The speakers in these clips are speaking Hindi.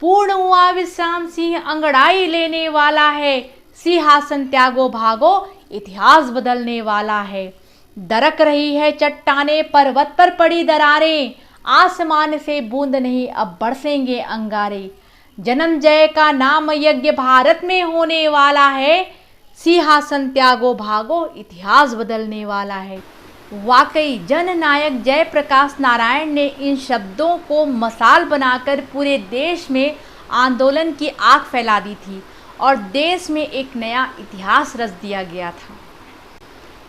पूर्ण हुआ विश्राम सिंह अंगड़ाई लेने वाला है, सिंहासन त्यागो भागो इतिहास बदलने वाला है। दरक रही है चट्टाने, पर्वत पर पड़ी दरारें, आसमान से बूंद नहीं अब बरसेंगे अंगारे। जन्म जय का नाम यज्ञ भारत में होने वाला है, सिंहासन त्यागो भागो इतिहास बदलने वाला है। वाकई जननायक जयप्रकाश नारायण ने इन शब्दों को मसाल बनाकर पूरे देश में आंदोलन की आग फैला दी थी और देश में एक नया इतिहास रच दिया गया था।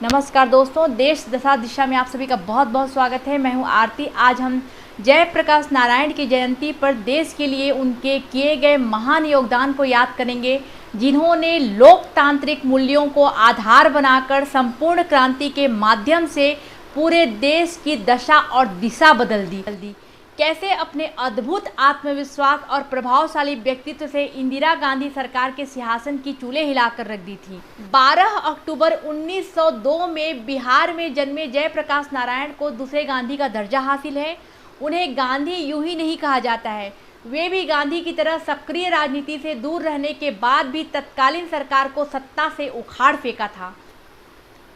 नमस्कार दोस्तों, देश दशा दिशा में आप सभी का बहुत बहुत स्वागत है। मैं हूं आरती। आज हम जयप्रकाश नारायण की जयंती पर देश के लिए उनके किए गए महान योगदान को याद करेंगे, जिन्होंने लोकतांत्रिक मूल्यों को आधार बनाकर संपूर्ण क्रांति के माध्यम से पूरे देश की दशा और दिशा बदल दी। कैसे अपने अद्भुत आत्मविश्वास और प्रभावशाली व्यक्तित्व से इंदिरा गांधी सरकार के सिंहासन की चूल्हे हिलाकर रख दी थी। 12 अक्टूबर 1902 में बिहार में जन्मे जयप्रकाश नारायण को दूसरे गांधी का दर्जा हासिल है। उन्हें गांधी यूं ही नहीं कहा जाता है, वे भी गांधी की तरह सक्रिय राजनीति से दूर रहने के बाद भी तत्कालीन सरकार को सत्ता से उखाड़ फेंका था।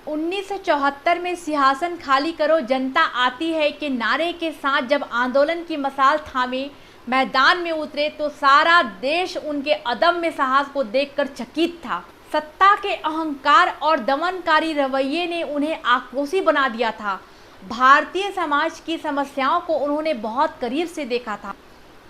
1974 में सिंहासन खाली करो जनता आती है के नारे के साथ जब आंदोलन की मसाल थामे मैदान में उतरे तो सारा देश उनके अदम्य साहस को देखकर चकित था। सत्ता के अहंकार और दमनकारी रवैये ने उन्हें आक्रोशी बना दिया था। भारतीय समाज की समस्याओं को उन्होंने बहुत करीब से देखा था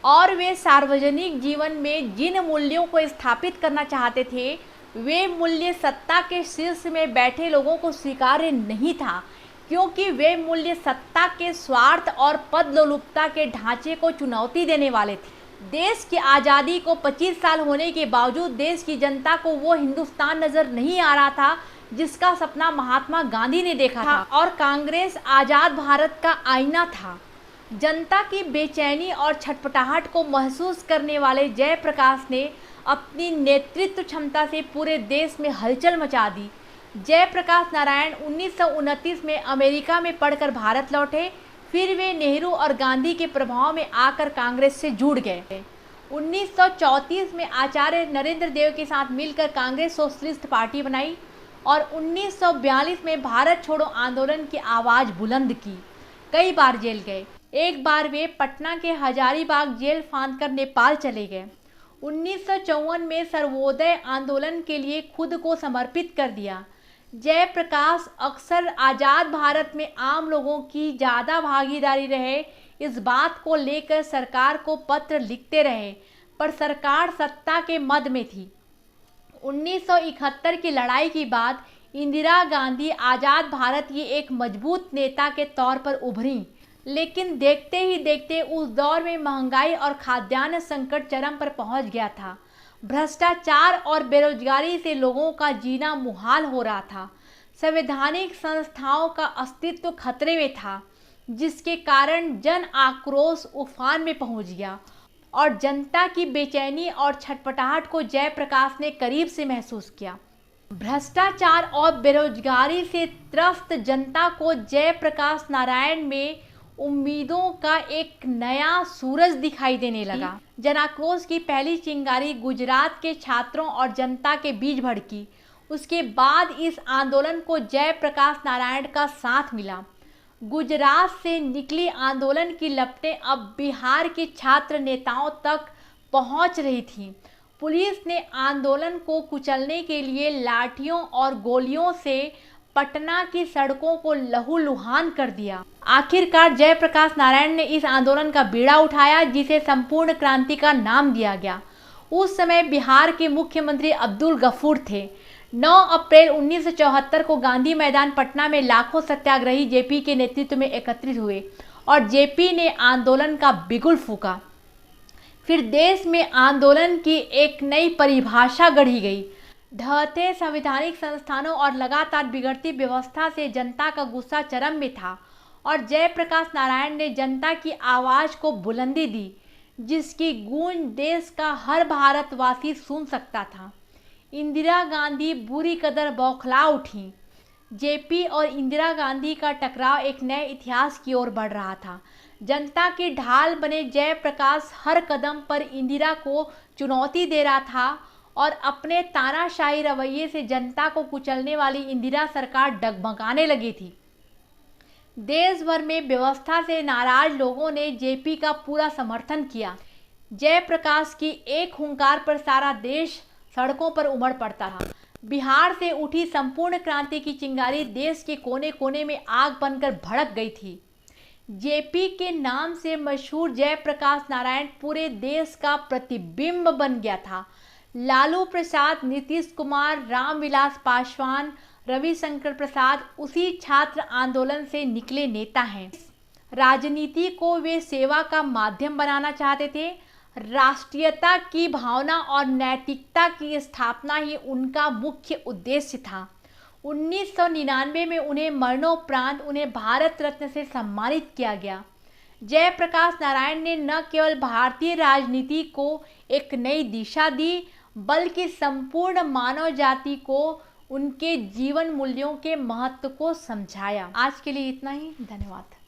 और वे सार्वजनिक जीवन में जिन मूल्यों को स्थापित करना चाहते थे, वे मूल्य सत्ता के शीर्ष में बैठे लोगों को स्वीकार्य नहीं था, क्योंकि वे मूल्य सत्ता के स्वार्थ और पद लोलुपता के ढांचे को चुनौती देने वाले थे। देश की आज़ादी को 25 साल होने के बावजूद देश की जनता को वो हिंदुस्तान नजर नहीं आ रहा था जिसका सपना महात्मा गांधी ने देखा था, और कांग्रेस आज़ाद भारत का आईना था। जनता की बेचैनी और छटपटाहट को महसूस करने वाले जयप्रकाश ने अपनी नेतृत्व क्षमता से पूरे देश में हलचल मचा दी। जयप्रकाश नारायण 1929 में अमेरिका में पढ़कर भारत लौटे, फिर वे नेहरू और गांधी के प्रभाव में आकर कांग्रेस से जुड़ गए। 1934 में आचार्य नरेंद्र देव के साथ मिलकर कांग्रेस सोशलिस्ट पार्टी बनाई और 1942 में भारत छोड़ो आंदोलन की आवाज़ बुलंद की। कई बार जेल गए। एक बार वे पटना के हजारीबाग जेल फांदकर नेपाल चले गए। 1954 में सर्वोदय आंदोलन के लिए खुद को समर्पित कर दिया। जयप्रकाश अक्सर आज़ाद भारत में आम लोगों की ज़्यादा भागीदारी रहे, इस बात को लेकर सरकार को पत्र लिखते रहे, पर सरकार सत्ता के मद में थी। 1971 की लड़ाई के बाद इंदिरा गांधी आज़ाद भारत की एक मजबूत नेता के तौर पर उभरी, लेकिन देखते ही देखते उस दौर में महंगाई और खाद्यान्न संकट चरम पर पहुंच गया था। भ्रष्टाचार और बेरोजगारी से लोगों का जीना मुहाल हो रहा था। संवैधानिक संस्थाओं का अस्तित्व खतरे में था, जिसके कारण जन आक्रोश उफान में पहुंच गया और जनता की बेचैनी और छटपटाहट को जयप्रकाश ने करीब से महसूस किया। भ्रष्टाचार और बेरोजगारी से त्रस्त जनता को जयप्रकाश नारायण में उम्मीदों का एक नया सूरज दिखाई देने लगा। जनाक्रोश की पहली चिंगारी गुजरात के छात्रों और जनता के बीच भड़की। उसके बाद इस आंदोलन को जयप्रकाश नारायण का साथ मिला। गुजरात से निकली आंदोलन की लपटें अब बिहार के छात्र नेताओं तक पहुंच रही थीं। पुलिस ने आंदोलन को कुचलने के लिए लाठियों और गोलियों से पटना की सड़कों को लहूलुहान कर दिया। आखिरकार जयप्रकाश नारायण ने इस आंदोलन का बीड़ा उठाया, जिसे संपूर्ण क्रांति का नाम दिया गया। उस समय बिहार के मुख्यमंत्री अब्दुल गफूर थे। 9 अप्रैल 1974 को गांधी मैदान पटना में लाखों सत्याग्रही जेपी के नेतृत्व में एकत्रित हुए और जेपी ने आंदोलन का बिगुल फूंका। फिर देश में आंदोलन की एक नई परिभाषा गढ़ी गई। ढहते संवैधानिक संस्थानों और लगातार बिगड़ती व्यवस्था से जनता का गुस्सा चरम में था और जयप्रकाश नारायण ने जनता की आवाज़ को बुलंदी दी, जिसकी गूंज देश का हर भारतवासी सुन सकता था। इंदिरा गांधी बुरी कदर बौखला उठी। जेपी और इंदिरा गांधी का टकराव एक नए इतिहास की ओर बढ़ रहा था। जनता की ढाल बने जयप्रकाश हर कदम पर इंदिरा को चुनौती दे रहा था और अपने तानाशाही रवैये से जनता को कुचलने वाली इंदिरा सरकार डगमगाने लगी थी। देश भर में व्यवस्था से नाराज लोगों ने जेपी का पूरा समर्थन किया। जयप्रकाश की एक हुंकार पर सारा देश सड़कों पर उमड़ पड़ता था। बिहार से उठी संपूर्ण क्रांति की चिंगारी देश के कोने कोने में आग बनकर भड़क गई थी। जेपी के नाम से मशहूर जयप्रकाश नारायण पूरे देश का प्रतिबिंब बन गया था। लालू प्रसाद, नीतीश कुमार, रामविलास पासवान, रविशंकर प्रसाद उसी छात्र आंदोलन से निकले नेता हैं। राजनीति को वे सेवा का माध्यम बनाना चाहते थे। राष्ट्रीयता की भावना और नैतिकता की स्थापना ही उनका मुख्य उद्देश्य था। 1999 में उन्हें मरणोपरांत उन्हें भारत रत्न से सम्मानित किया गया। जयप्रकाश नारायण ने न केवल भारतीय राजनीति को एक नई दिशा दी, बल्कि संपूर्ण मानव जाति को उनके जीवन मूल्यों के महत्व को समझाया। आज के लिए इतना ही। धन्यवाद।